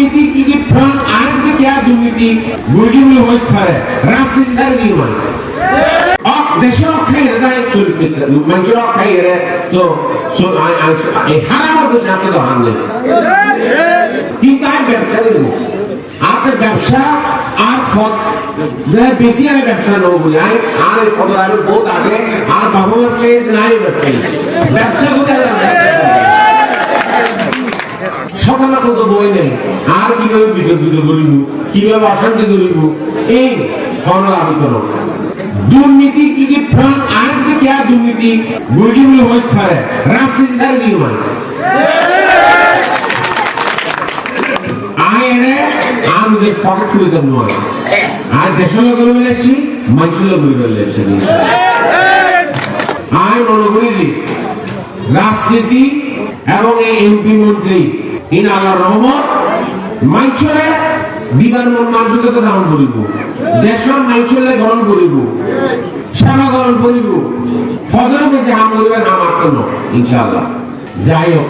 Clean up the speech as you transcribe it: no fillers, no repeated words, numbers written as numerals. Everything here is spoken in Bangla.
দুর্নীতি কি ফ্রান আইনকে क्या দুর্নীতি বুঝিবলে হইছে পারে রাজনীতি তাই কি মানে দেশের অক্ষাই এরাই চলছে মানুষের অক্ষাই এরা তো এই হারাবার বুঝে আপনি তো হান নেই কিন্তু আমি ব্যবসা করবো আপনার ব্যবসা আর বেশি আমি ব্যবসা নেবো বলি আর কত আগে বহুত আগে আর বাবা মার শেষ নাই ব্যবসা করতে সকালে কত বই নেই আর কিভাবে বিতর্কিত করিব কিভাবে অশান্তি করিব এই সরল আলোচনা দুর্নীতি কি ফ্রান আইনকে क्या দুর্নীতি বুঝিবলে হইছে পারে রাজনীতি তাই কি মানে আইনে আমাদের পকেট সুবিধা নয় আর দেশের লোক বলেছি মানুষের লোক বলেছি আইন অনুগুলি রাজনীতি এবং এই এমপি মন্ত্রী ইন আল্লাহর রহমত মানুষরে দিবার মন মানুষকে তো গ্রহণ করিব দেশের মানুষরে গ্রহণ করিব সেবা গ্রহণ করিব ফজর বেশি হাম করিবে না মাত্র ইনশাআল্লাহ যাই হোক